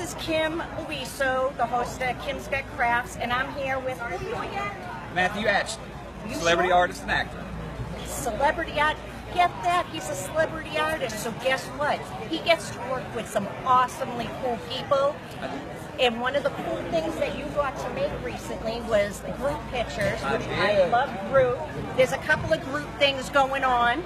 is Kim Luiso, the host of Kim's Got Crafts, and I'm here with who are you again? Matthew Ashley, You celebrity sure? artist and actor. Celebrity art. Get that? He's a celebrity artist. So guess what? He gets to work with some awesomely cool people. And one of the cool things that you got to make recently was the group pictures, which I love group. There's a couple of group things going on.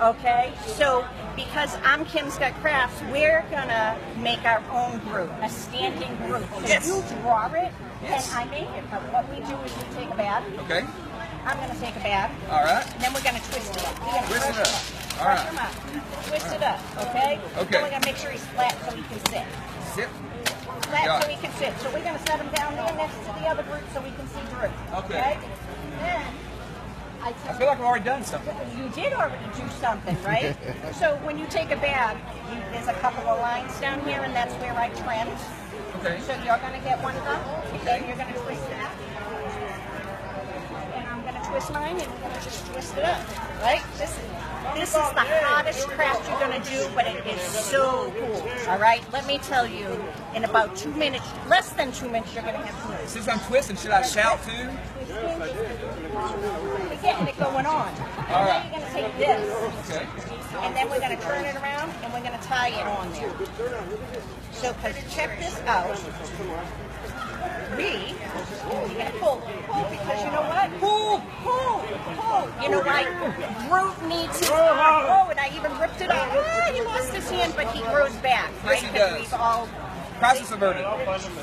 Okay, so because I'm Kim's Got Crafts, we're gonna make our own group, a standing group. So Yes. you draw it, Yes. and I make it. But what we do is we take a bag. Okay. I'm gonna take a bag. All right. And then we're gonna twist it up. We're gonna Twist it crush up. All Crush right. him up. Twist it up, okay? Okay. Then we're gonna make sure he's flat so he can sit. Sit. Flat Got so it. he can sit. So we're gonna set him down there next to the other group so we can see through. Okay. Then I feel like I've already done something. you did already do something, right? So when you take a bag, there's a couple of lines down here, and that's where I trimmed. Okay. So you're going to get one of them, and then you're going to twist it up. And I'm going to twist mine, and we're going to just twist it up, right? This is the hardest craft you're going to do, but it is so cool, all right? Let me tell you, in about 2 minutes, less than 2 minutes, you're going to have to Since I'm twisting, should I shout too? We're getting it going on. And then you're going to take this, Okay. and then we're going to turn it around, and we're going to tie it on there. So, because check this out. You're going to pull, because you know what? Pull. You know why? Groot needs his arm. Oh, and I even ripped it off. Ah, he lost his hand, but he grows back, right? Yes, he Because does. we've all... Process averted.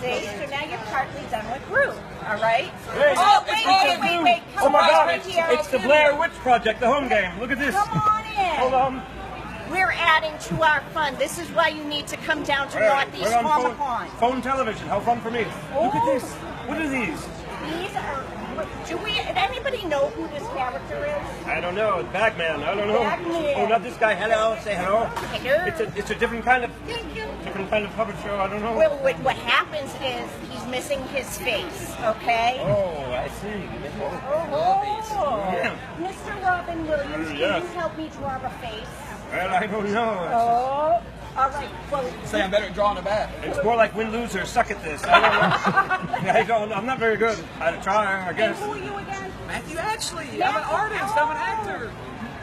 See, so now you're partly done with Groot, all right? Hey, Oh, it's wait. Oh my God, right here. it's the Blair Witch Project, the home game. Look at this. Come on in. Hold on. We're adding to our fun. This is why you need to come down to Northeast We're on Comic Con. phone television. How fun for me. Look at this. What are these? These are. Did anybody know who this character is? I don't know. Bagman. I don't know. Bagman. Oh, not this guy. Hello. Say hello. Hello. It's a different kind of puppet show. I don't know. Well, what happens is he's missing his face, okay? Oh, I see. Oh, Yeah. Mr. Robin Williams, can Yes. you help me draw a face? Well, I don't know. Oh, all right. Well, Say I'm better at drawing a bag. It's more like win, lose, or suck at this. I don't know. I'm not very good. I'd try, I and guess. who are you again? Matthew Ashley. I'm an artist. I'm an actor.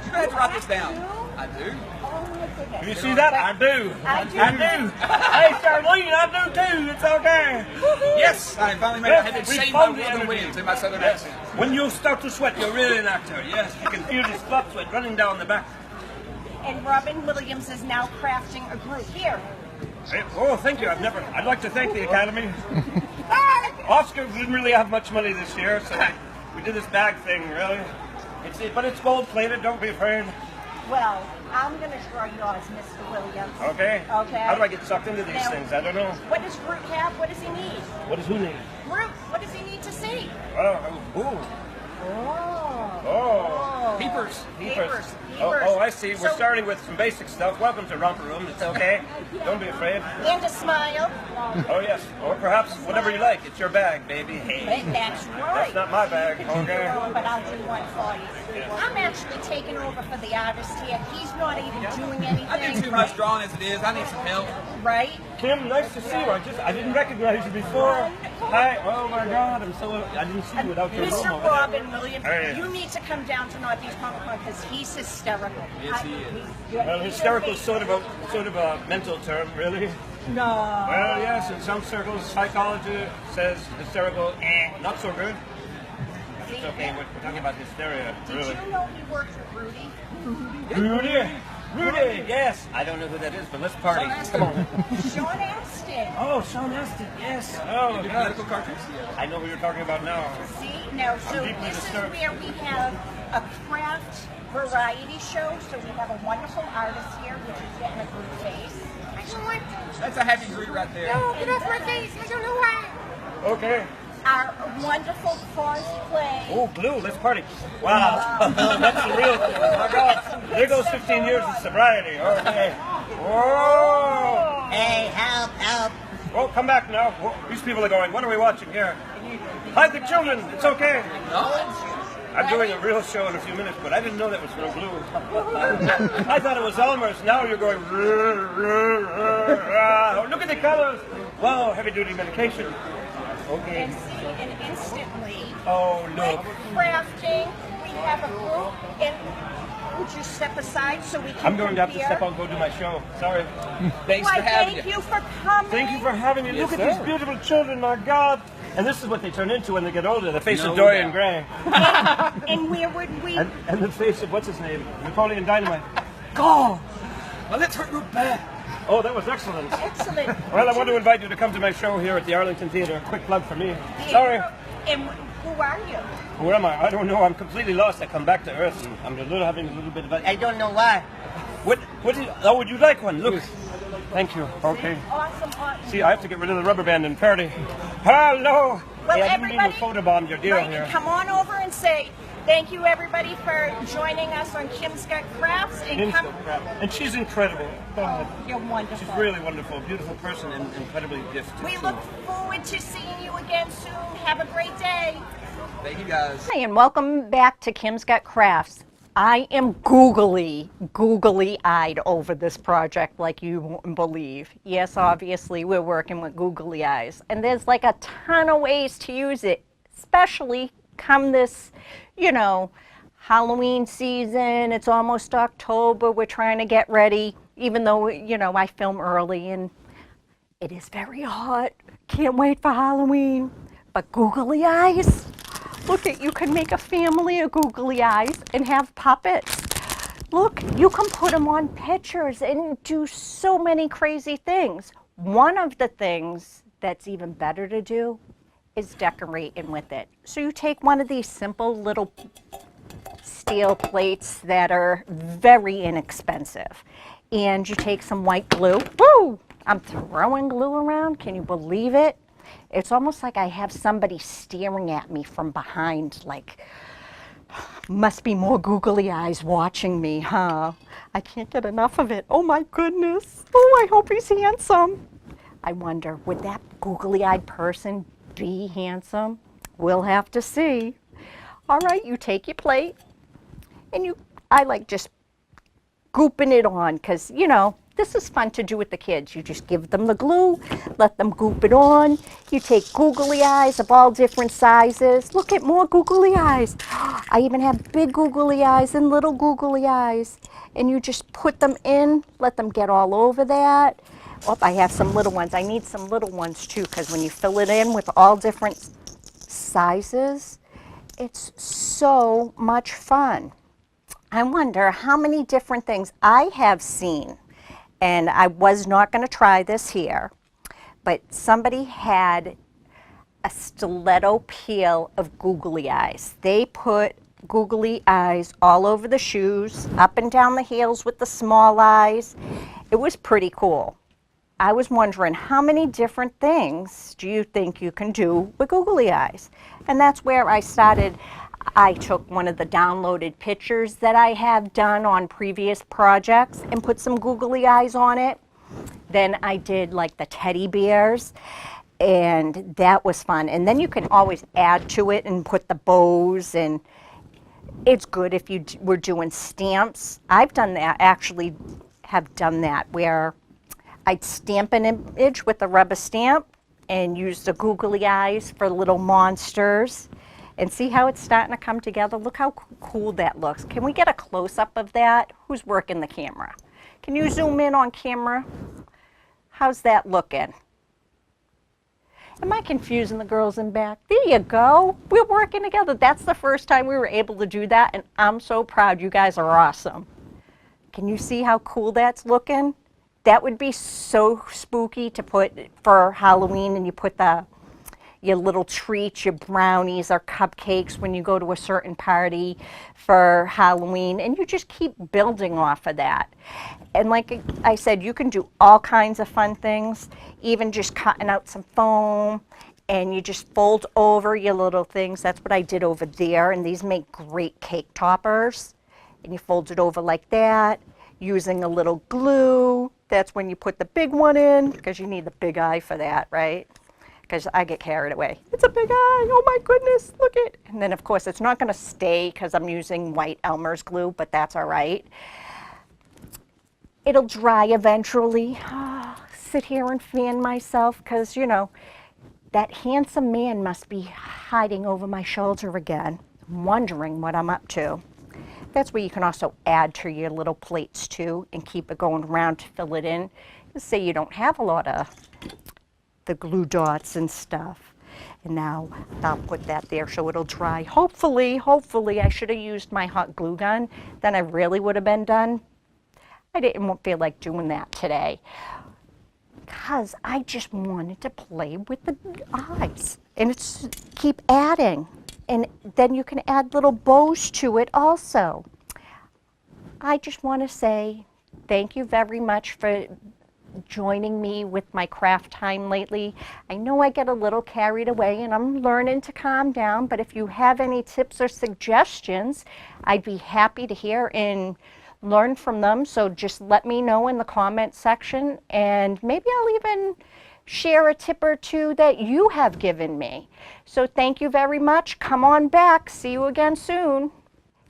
You go ahead and write this down. I do. Oh my goodness. You see that? I do. I do. Hey, Charlene, I do too. It's okay. Yes, I finally made it. I had to We shave my found the Northern energy. Williams in my southern Yes. accent. When you start to sweat, you're really an actor. Yes, you can feel this blood sweat running down the back. And Robin Williams is now crafting a group here. Hey, oh, thank you. I'd like to thank the Academy. Oscar didn't really have much money this year, so we did this bag thing, really. But it's gold plated. Don't be afraid. Well, I'm going to draw yours, Mr. Williams. Okay. Okay. How do I get sucked into these Now, things? I don't know. What does Groot have? What does he need? What does who need? Groot, what does he need to see? Oh. Peepers. Peepers. Oh, I see. We're So- starting with some basic stuff. Welcome to Romper Room. It's okay. Don't be afraid. And a smile. Oh, yes. Or perhaps whatever you like. It's your bag, baby. Hey. That's right. That's not my bag, okay? But I'll do one for you. I'm actually taking over for the artist here. He's not even doing anything. I do too much drawing as it is. I need some help. Right? Kim, nice to see you. I didn't recognize you before. Hi. Oh my God, I didn't see you without your room Mr. over there. Robin Williams, Hey. you need to come down to Northeast Comic Con because he's hysterical. Yes, he is. Well, hysterical is sort of a mental term, really. No. Well, yes, in some circles, psychology says hysterical, not so good. It's okay, we're talking about hysteria, Did really. you know he works with Rudy? Rudy, yes. I don't know who that is, but let's party. Come on. Sean Astin. Oh, Sean Astin, yes. Oh, Do God. political cartoons? I know who you're talking about now. See? No, so deeply this is disturbed. where we have a craft variety show. So we have a wonderful artist here, which is getting a group face. That's a happy Groot right there. Get off my face. I don't know why. Okay. Our wonderful cosplay. Oh, blue, let's party. Wow. That's the real thing. Oh, my God. There goes 15 years of sobriety. Okay. Whoa. Hey, help. Oh, come back now. Whoa. These people are going, what are we watching here? Hide the children. It's okay. I'm doing a real show in a few minutes, but I didn't know that was real blue. I thought it was Elmer's. Now you're going. Oh, look at the colors. Whoa, heavy duty medication. Okay. And see, and instantly, Oh, with no. crafting, we have a group. And would you step aside so we can I'm going to have to compare? step out and go do my show. Sorry. Thanks Why, for having thank you. you for coming. Thank you for having me. Yes, Look at sir. these beautiful children, my God. And this is what they turn into when they get older. The face No of Dorian doubt. Gray. And where would we? And the face of, what's his name? Napoleon Dynamite. Go! My lips hurt real bad. Oh, that was excellent. Excellent. Well, I want to invite you to come to my show here at the Arlington Theater. A quick plug for me. Sorry. And who are you? Where am I? I don't know. I'm completely lost. I come back to Earth and I'm having a little bit of I don't know why. Would you like one? Look. Thank you. Okay. Awesome. See, I have to get rid of the rubber band and party. Hello. Well, Hey, I didn't mean to everybody, photobomb your deal right, here. come on over and say thank you, everybody, for joining us on Kim's Got Crafts. And come. And she's incredible. Go ahead. You're wonderful. She's really wonderful, beautiful person, and incredibly gifted. We too. look forward to seeing you again soon. Have a great day. Thank you guys. Hi, and welcome back to Kim's Got Crafts. I am googly-eyed over this project like you won't believe. Yes, obviously, we're working with googly eyes. And there's like a ton of ways to use it, especially come this, Halloween season. It's almost October. We're trying to get ready, even though, I film early and it is very hot. Can't wait for Halloween. But googly eyes? Look, you can make a family of googly eyes and have puppets. Look, you can put them on pictures and do so many crazy things. One of the things that's even better to do is decorating with it. So you take one of these simple little steel plates that are very inexpensive, and you take some white glue. Woo! I'm throwing glue around. Can you believe it? It's almost like I have somebody staring at me from behind, like, must be more googly eyes watching me, huh? I can't get enough of it. Oh my goodness. Oh, I hope he's handsome. I wonder, would that googly-eyed person be handsome? We'll have to see. All right, you take your plate, and I like just gooping it on, because, this is fun to do with the kids. You just give them the glue, let them goop it on. You take googly eyes of all different sizes. Look at more googly eyes. I even have big googly eyes and little googly eyes. And you just put them in, let them get all over that. Oh, I have some little ones. I need some little ones too, because when you fill it in with all different sizes, it's so much fun. I wonder how many different things I have seen. And I was not going to try this here, but somebody had a stiletto peel of googly eyes. They put googly eyes all over the shoes, up and down the heels with the small eyes. It was pretty cool. I was wondering, how many different things do you think you can do with googly eyes? And that's where I started. I took one of the downloaded pictures that I have done on previous projects and put some googly eyes on it. Then I did like the teddy bears, and that was fun. And then you can always add to it and put the bows, and it's good if you were doing stamps. I've done that, actually have done that, where I'd stamp an image with a rubber stamp and use the googly eyes for little monsters. And see how it's starting to come together? Look how cool that looks. Can we get a close-up of that? Who's working the camera? Can you zoom in on camera? How's that looking? Am I confusing the girls in back? There you go. We're working together. That's the first time we were able to do that, and I'm so proud. You guys are awesome. Can you see how cool that's looking? That would be so spooky to put for Halloween, and you put your little treats, your brownies or cupcakes when you go to a certain party for Halloween, and you just keep building off of that. And like I said, you can do all kinds of fun things, even just cutting out some foam, and you just fold over your little things. That's what I did over there, and these make great cake toppers. And you fold it over like that, using a little glue. That's when you put the big one in, because you need the big eye for that, right? Because I get carried away. It's a big eye, oh my goodness, look it. And then of course it's not gonna stay because I'm using white Elmer's glue, but that's all right. It'll dry eventually. sit here and fan myself because, you know, that handsome man must be hiding over my shoulder again, wondering what I'm up to. That's where you can also add to your little plates too and keep it going around to fill it in. Let's say you don't have a lot of the glue dots and stuff. And now I'll put that there so it'll dry. Hopefully, I should have used my hot glue gun. Then I really would have been done. I didn't feel like doing that today because I just wanted to play with the eyes. And it's keep adding. And then you can add little bows to it also. I just want to say thank you very much for joining me with my craft time lately. I know I get a little carried away and I'm learning to calm down, but if you have any tips or suggestions, I'd be happy to hear and learn from them. So just let me know in the comment section and maybe I'll even share a tip or two that you have given me. So thank you very much. Come on back. See you again soon.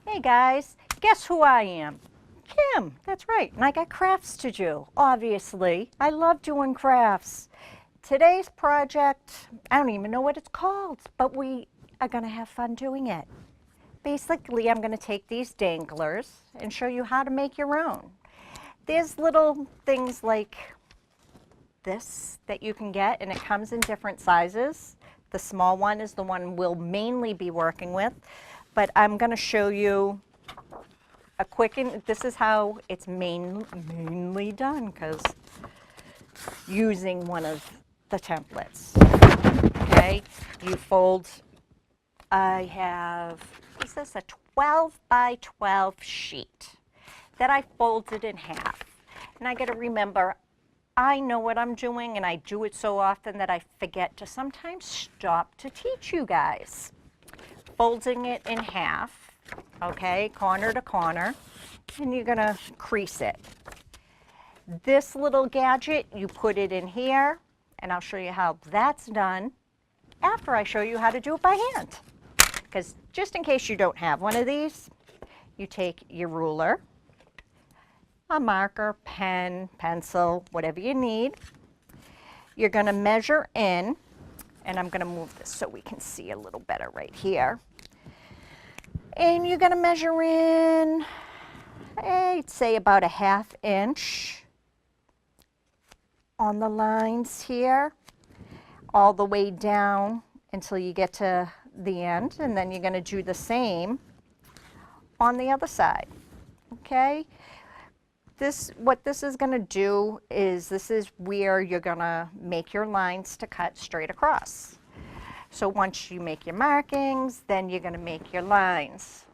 Hey guys, guess who I am? Kim, that's right, and I got crafts to do, obviously. I love doing crafts. Today's project, I don't even know what it's called, but we are gonna have fun doing it. Basically, I'm gonna take these danglers and show you how to make your own. There's little things like this that you can get, and it comes in different sizes. The small one is the one we'll mainly be working with, but I'm gonna show you a quick, this is how it's mainly done, because using one of the templates. Okay, you fold, I have, is this a 12 by 12 sheet that I folded in half. And I gotta remember, I know what I'm doing and I do it so often that I forget to sometimes stop to teach you guys. Folding it in half. Okay, corner to corner, and you're gonna crease it. This little gadget, you put it in here, and I'll show you how that's done after I show you how to do it by hand. Because just in case you don't have one of these, you take your ruler, a marker, pen, pencil, whatever you need. You're gonna measure in, and I'm gonna move this so we can see a little better right here. And you're gonna measure in, I'd say about a ½ inch on the lines here, all the way down until you get to the end, and then you're gonna do the same on the other side, okay? What this is gonna do is, this is where you're gonna make your lines to cut straight across. So once you make your markings, then you're gonna make your lines.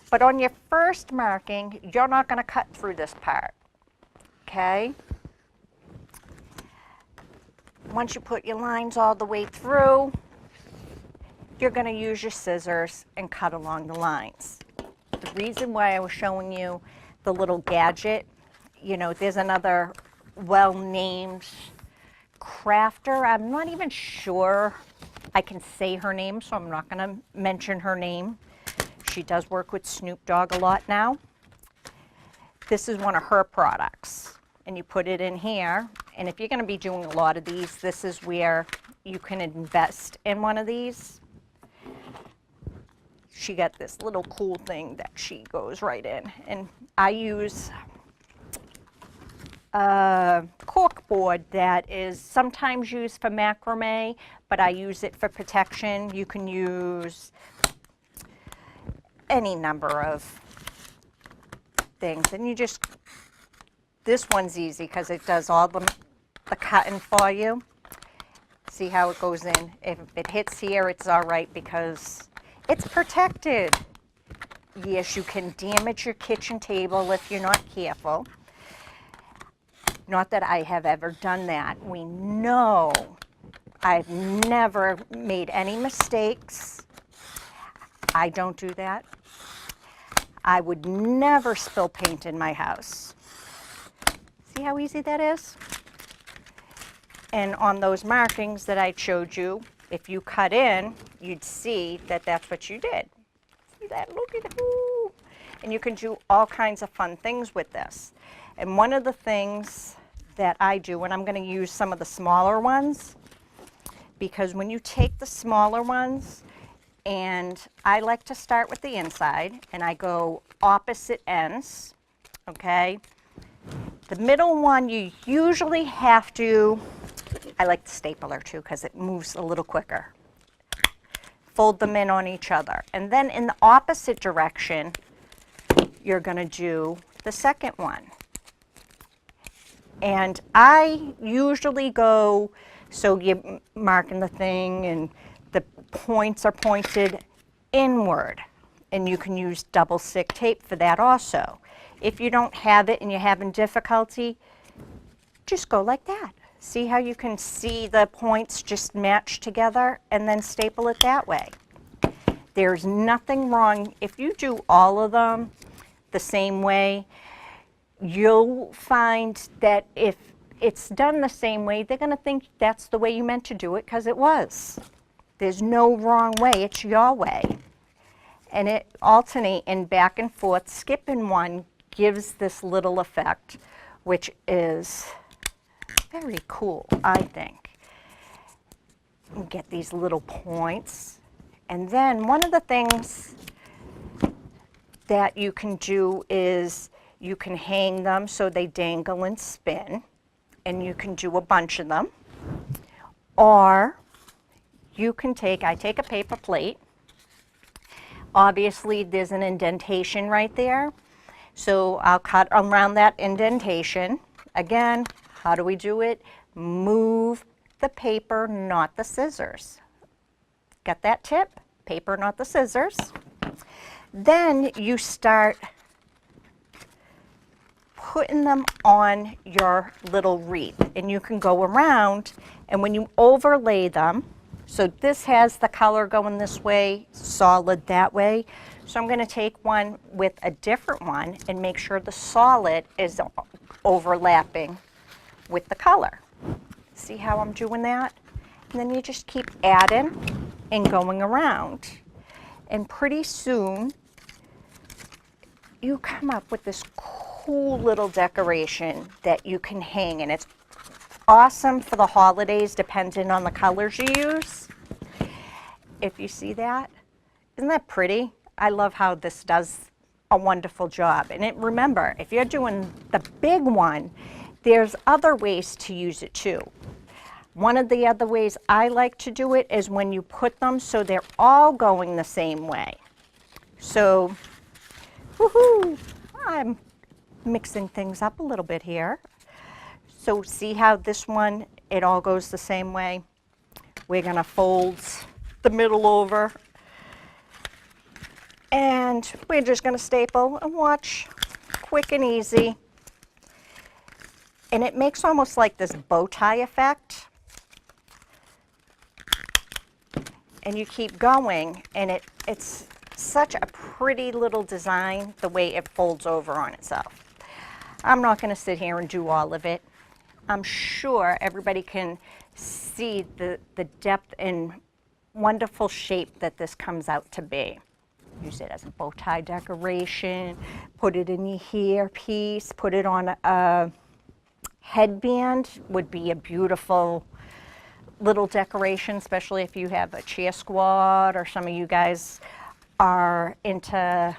But on your first marking, you're not gonna cut through this part, okay? Once you put your lines all the way through, you're gonna use your scissors and cut along the lines. The reason why I was showing you the little gadget, you know, there's another well-named crafter. I'm not even sure I can say her name, so I'm not gonna mention her name. She does work with Snoop Dogg a lot now. This is one of her products, and you put it in here, and if you're gonna be doing a lot of these, this is where you can invest in one of these. She got this little cool thing that she goes right in, and I use cork board that is sometimes used for macrame, but I use it for protection. You can use any number of things, and you just, this one's easy because it does all the cutting for you. See how it goes in? If it hits here, it's all right because it's protected. Yes, you can damage your kitchen table if you're not careful. Not that I have ever done that. We know I've never made any mistakes. I don't do that. I would never spill paint in my house. See how easy that is? And on those markings that I showed you, if you cut in, you'd see that that's what you did. See that? Look at it. And you can do all kinds of fun things with this. And one of the things that I do, and I'm going to use some of the smaller ones, because when you take the smaller ones, and I like to start with the inside, and I go opposite ends, okay? The middle one you usually have to, I like the stapler too because it moves a little quicker. Fold them in on each other. And then in the opposite direction, you're going to do the second one. And I usually go, so you're marking the thing and the points are pointed inward. And you can use double stick tape for that also. If you don't have it and you're having difficulty, just go like that. See how you can see the points just match together and then staple it that way. There's nothing wrong. If you do all of them the same way, you'll find that if it's done the same way, they're going to think that's the way you meant to do it because it was. There's no wrong way. It's your way. And it alternating back and forth. Skipping one gives this little effect, which is very cool, I think. You get these little points. And then one of the things that you can do is you can hang them so they dangle and spin, and you can do a bunch of them. Or you can I take a paper plate. Obviously, there's an indentation right there. So I'll cut around that indentation. Again, how do we do it? Move the paper, not the scissors. Got that tip? Paper, not the scissors. Then you start putting them on your little wreath. And you can go around, and when you overlay them, so this has the color going this way, solid that way. So I'm going to take one with a different one and make sure the solid is overlapping with the color. See how I'm doing that? And then you just keep adding and going around. And pretty soon, you come up with this cool little decoration that you can hang. And it's awesome for the holidays, depending on the colors you use. If you see that, isn't that pretty? I love how this does a wonderful job. And remember, if you're doing the big one, there's other ways to use it too. One of the other ways I like to do it is when you put them so they're all going the same way. So, woohoo, I'm mixing things up a little bit here. So see how this one, it all goes the same way? We're going to fold the middle over, and we're just going to staple and watch, quick and easy. And it makes almost like this bow tie effect. And you keep going, and it's such a pretty little design, the way it folds over on itself. I'm not going to sit here and do all of it. I'm sure everybody can see the depth and wonderful shape that this comes out to be. Use it as a bow tie decoration, put it in your hair piece, put it on a headband, would be a beautiful little decoration, especially if you have a cheer squad or some of you guys are into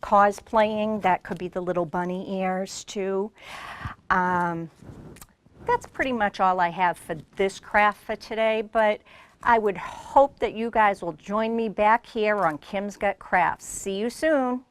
cosplaying. That could be the little bunny ears too. That's pretty much all I have for this craft for today, but I would hope that you guys will join me back here on Kim's Got Crafts. See you soon.